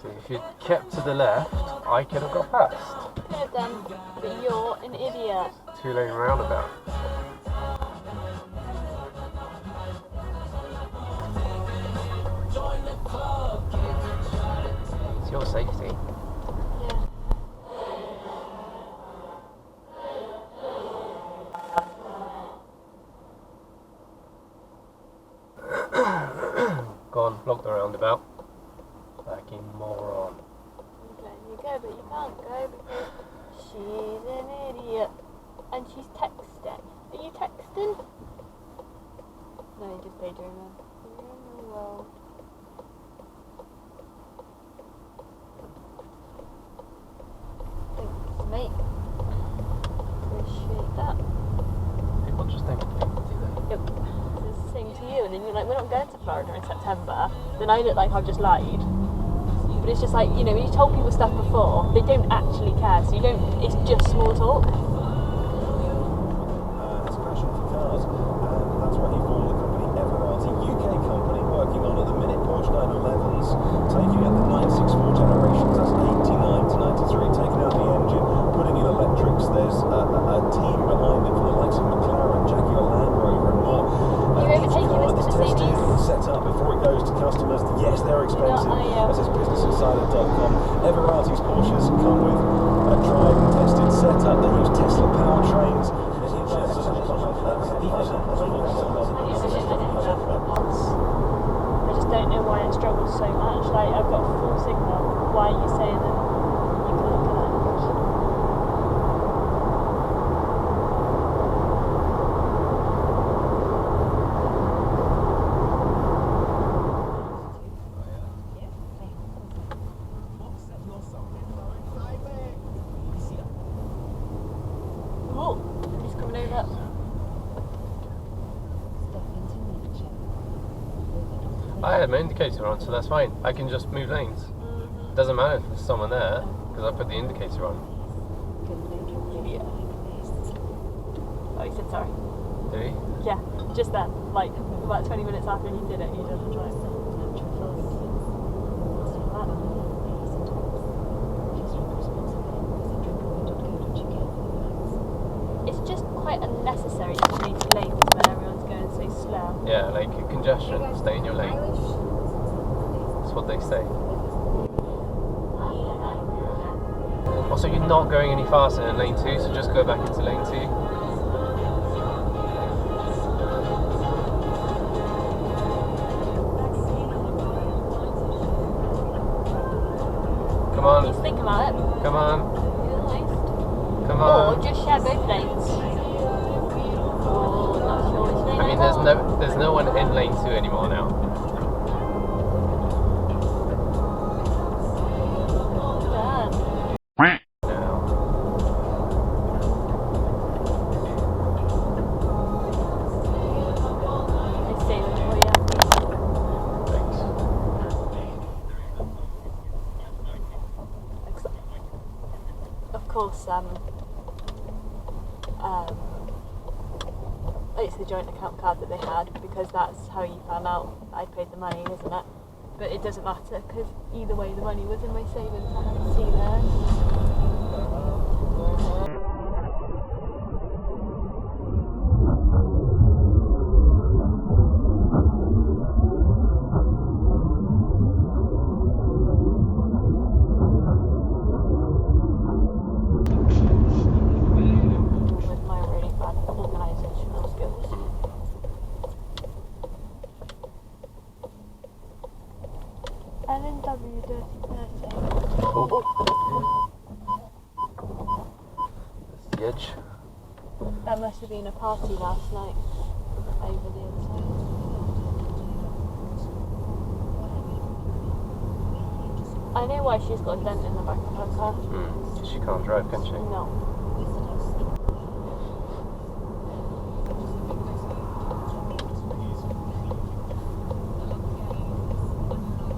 So if you'd kept to the left, I could have got past. Could have done, but you're an idiot. 2-lane roundabout. It's your safety. Yeah. Go on, block the roundabout. Fucking moron. Okay, you go, but you can't go because she's an idiot. And she's texting. Are you texting? No, you're just daydreaming. You're in the world. Thanks, mate. Appreciate that. People just don't think, do they? Yep. It's the same to you, and then you're like, we're not going to Florida in September. Then I look like I've just lied. But it's just like, you know, when you told people stuff before, they don't actually care, so you don't, it's just small talk. It's a passion for cars, and that's why he formed the company Everarty, UK company, working on at the minute Porsche 911s, taking out the 964 generations, that's 89 to 93, taking out the engine, putting in electrics. There's a team behind it for the likes of McLaren, Jaguar Land Rover and more. You're overtaking this to tested Mercedes? and set up before it goes to customers. Yes, they're expensive. As is businessinsider.com. Everarty's Porsches come with a tried and tested setup. They use Tesla powertrains. I just don't know why it struggles so much. Like, I've got full signal. Why are you saying that you can't connect? Oh, he's coming over. I had my indicator on, so that's fine. I can just move lanes. It doesn't matter if there's someone there, because I put the indicator on. Yeah. Oh, he said sorry. Did he? Yeah, just then. Like, about 20 minutes after he did it, he doesn't try it. It's just quite unnecessary to change lanes when everyone's going so slow. Yeah, like congestion, stay in your lane. That's what they say. Also, you're not going any faster in lane 2, so just go back into lane 2. Come on. Just think about it. Come on. Come Or on. just share both lanes. Or not sure which lane. I mean, there's no one in lane 2 anymore now. Of course, it's the joint account card that they had, because that's how you found out I paid the money, isn't it? But it doesn't matter, because either way the money was in my savings. I can see there. That must have been a party last night over the other side. I know why she's got a dent in the back of her car. She can't drive, can she? No.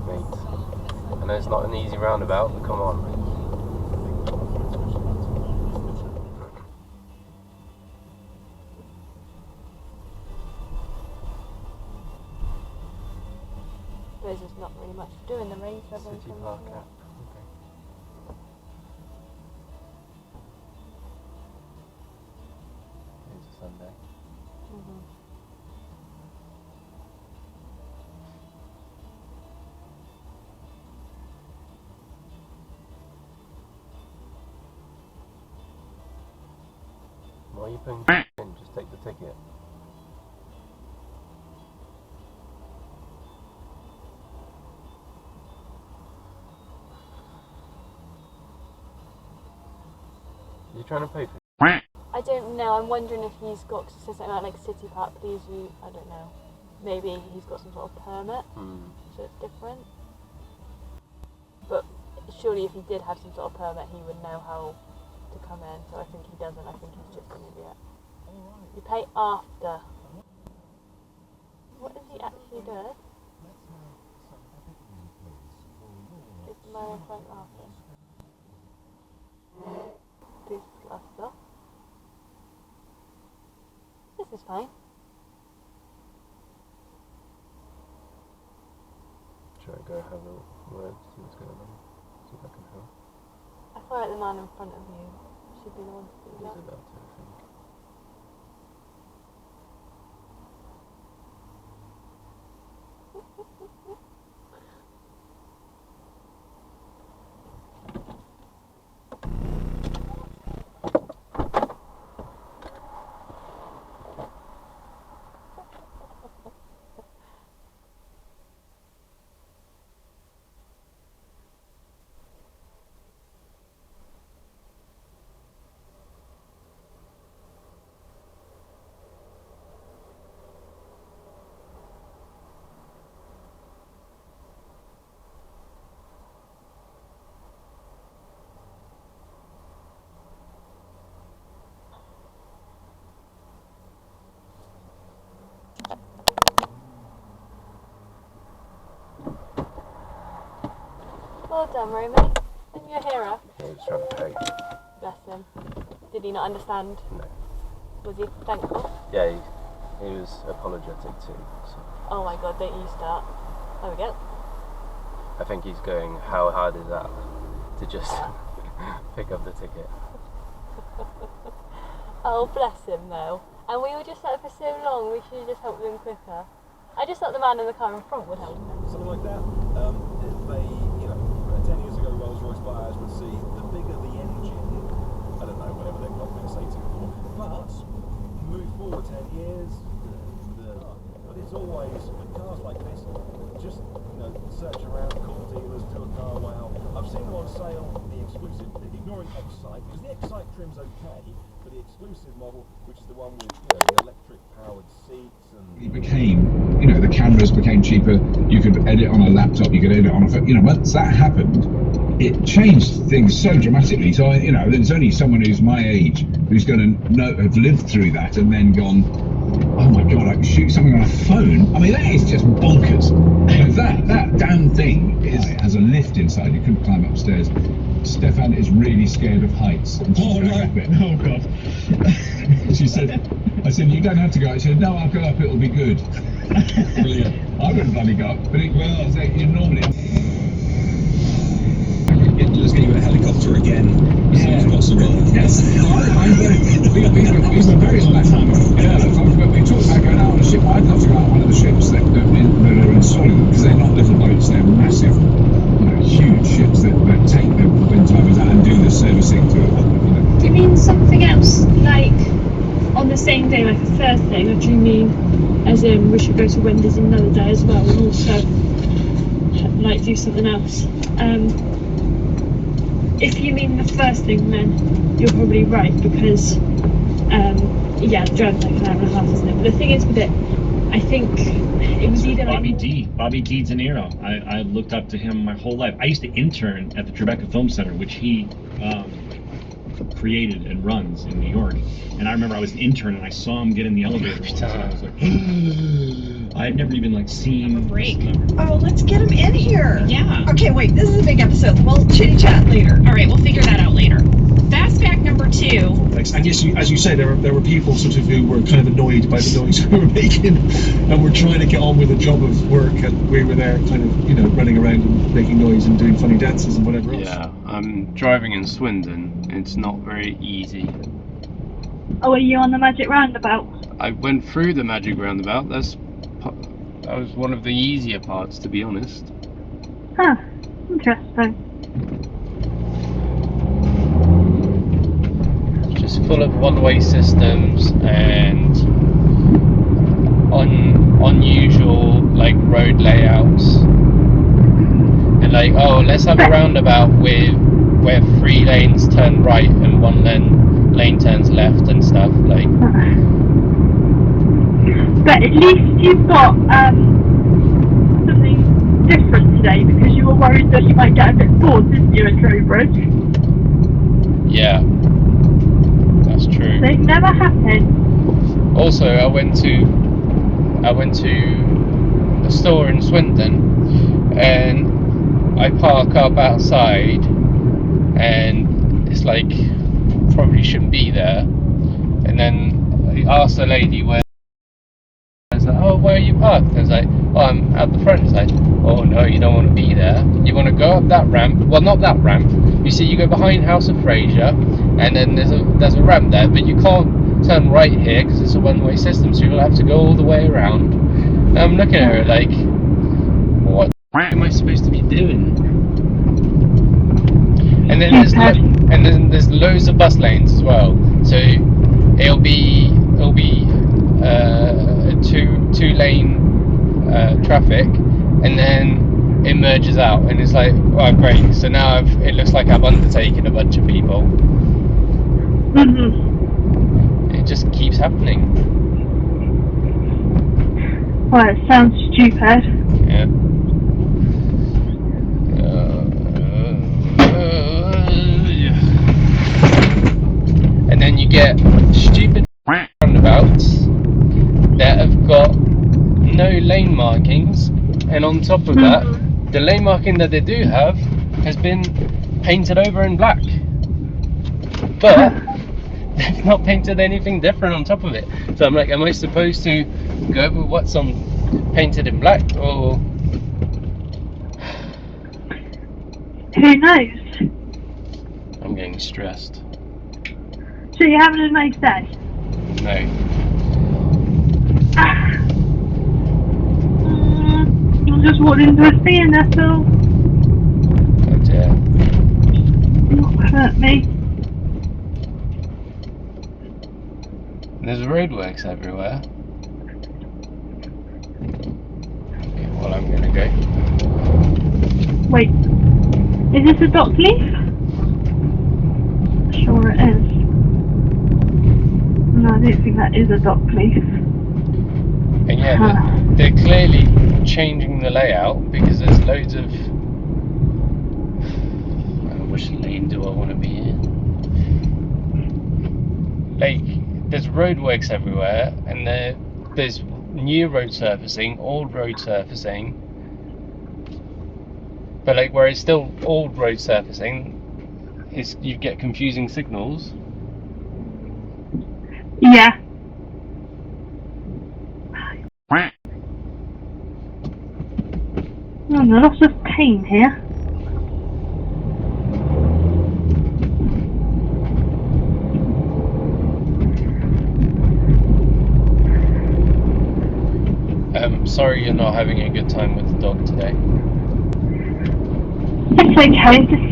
Mate. I know it's not an easy roundabout, but come on. suppose there's not really much to do in the rain. So City Park app. Okay. It's a Sunday. Why are you putting in? Just take the ticket. Are you trying to pay for it? I don't know. I'm wondering if he's got to say something like City Park, please. I don't know. Maybe he's got some sort of permit, so it's different. But surely, if he did have some sort of permit, he would know how to come in. So I think he doesn't. I think he's just an idiot. You pay after. What is he actually doing? Is the man in front laughing? Disgusting. This is fine. Should I go have a word, see what's going on? See if I can help. I feel like the man in front of you should be the one to do that. He's about to, I think. Well done, Romy. And you're a hero. Yeah, he's trying to pay. Bless him. Did he not understand? No. Was he thankful? Yeah, he was apologetic too. So. Oh my god, don't you start. There we go. I think he's going, how hard is that to just pick up the ticket? Oh, bless him though. And we were just sat for so long, we should have just helped him quicker. I just thought the man in the car in front would help him. Something like that. They, 10 years ago, Rolls-Royce buyers would see the bigger the engine, I don't know, whatever they're compensating for, but move forward 10 years, but it's always, with cars like this, just, search around, call dealers, do a car wow. I've seen them on sale, the exclusive, ignoring Excite, because the Excite trim's okay, but the exclusive model, which is the one with, the electric-powered seats and... It became, the cameras became cheaper, you could edit on a laptop, you could edit on a phone, once that happened, it changed things so dramatically. So, there's only someone who's my age who's going to have lived through that and then gone, oh my god, I can shoot something on a phone. I mean, that is just bonkers. That damn thing has a lift inside, you couldn't climb upstairs. Stefan is really scared of heights. Oh, right. Oh god. She said, I said, you don't have to go. She said, no, I'll go up, it'll be good. Brilliant. I wouldn't bloody go up, but you normally... Let's get you a helicopter again as soon as possible. Yes. We were very lucky. Yeah, we talked about going out on a ship. I'd love to go out on one of the ships that are installing them, because they're not little boats, they're massive, huge ships that take the wind timers out and do the servicing to it. Do you mean something else, like on the same day, like a first thing, or do you mean as in we should go to Wendy's another day as well, and also do something else? If you mean the first thing, then you're probably right, because the drive's like an hour and a half, isn't it? But the thing is with it, I think it was either Bobby D. De Niro. I looked up to him my whole life. I used to intern at the Tribeca Film Center, which he created and runs in New York. And I remember I was an intern and I saw him get in the elevator once, and I was like, I had never even seen a break. Oh, let's get him in here. Yeah. Okay, wait, this is a big episode. We'll chitty chat later. All right, we'll figure that out later. Fast fact number 2. thanks. And yes, as you say, there were people sort of who were kind of annoyed by the noise we were making, and were trying to get on with a job of work, and we were there kind of, you know, running around and making noise and doing funny dances and whatever else. Yeah, I'm driving in Swindon. It's not very easy. Oh, are you on the magic roundabout? I went through the magic roundabout. That was one of the easier parts, to be honest. Huh, interesting. Just full of one-way systems and unusual like road layouts, and like, oh, let's have a roundabout where 3 lanes turn right and 1 lane turns left and stuff like. But at least you've got something different today, because you were worried that you might get a bit bored, didn't you, at Trowbridge? Yeah, that's true. So it never happened. Also, I went to a store in Swindon, and I park up outside, and it's like probably shouldn't be there. And then I asked the lady where. I was like, oh, where are you parked? I was like, oh, I'm at the front. It's like, oh no, you don't want to be there. You want to go up that ramp. Well, not that ramp. You see, you go behind House of Fraser, and then there's a ramp there, but you can't turn right here because it's a one-way system, so you'll have to go all the way around. And I'm looking at her like, what am I supposed to be doing? And then there's loads of bus lanes as well, so it'll be two lane traffic, and then it merges out, and it's like, oh great, so now it looks like I've undertaken a bunch of people. It just keeps happening. Well, it sounds stupid. Yeah. And then you get stupid roundabouts that have got no lane markings, and on top of that, the lane marking that they do have has been painted over in black, but they've not painted anything different on top of it. So I'm like, am I supposed to go with what's painted in black, or who knows? I'm getting stressed. So you're having a nice day? No. I just walked into a thing, that's all. Oh dear. Not hurt me. There's roadworks everywhere. Okay, well, I'm gonna go. Wait, is this a dock leaf? Sure it is. No, I don't think that is a dock leaf. And yeah, they're clearly changing the layout because there's loads of. Which lane do I want to be in? Like, there's roadworks everywhere, and there's new road surfacing, old road surfacing. But like, where it's still old road surfacing, you get confusing signals. Yeah. Oh, no, lots of pain here. Sorry you're not having a good time with the dog today. It's okay, it just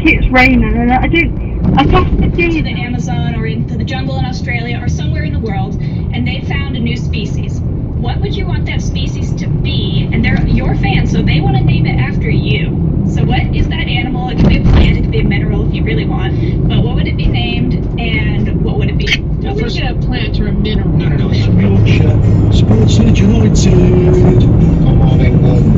keeps raining, and I guess to the Amazon or into the jungle in Australia or somewhere in the world, and they found a new species. What would you want that species to be? And they're your fans, so they want to name it after you. So what is that animal? It could be a plant, it could be a mineral if you really want, but what would it be named, and what would it be? I would get a plant or a mineral. No, it's Yorkshire. Sportsman United. Come on, England.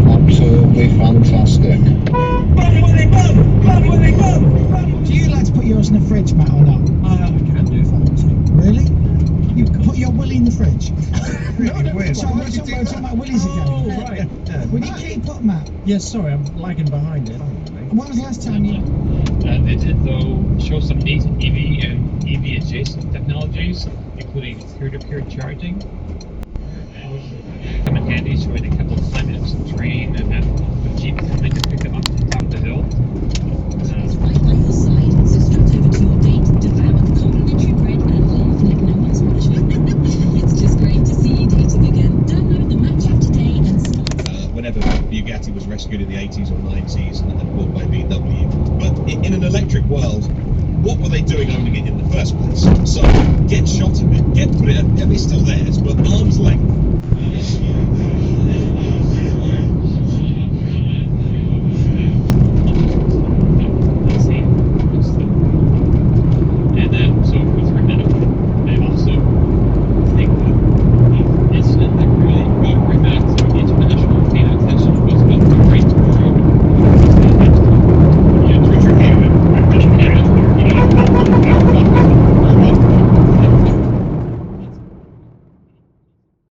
Absolutely fantastic. Do you like to put yours in the fridge, Matt, or not? I can do if I want to. Really? You put your willy in the fridge? Really weird. So we're talking about willies again. Oh, right. Would you keep up, Matt? Yes, sorry, I'm lagging behind it. When was the last time you? They did, though, show some neat EV and EV adjacent technologies, including peer-to-peer charging. Come in handy, showing a couple of climbing up some terrain and then the Jeep coming to pick them up at the top of the hill. It's right by your side, so straight over to your date, devour the complimentary bread and laugh like no one's watching. It's just great to see you dating again. Download the Match app today and start. Whenever Bugatti was rescued in the 80s or 90s and bought by VW. But in an electric world, what were they doing owning it in the first place? So get shot of it, put it, and it's still theirs, but arm's length.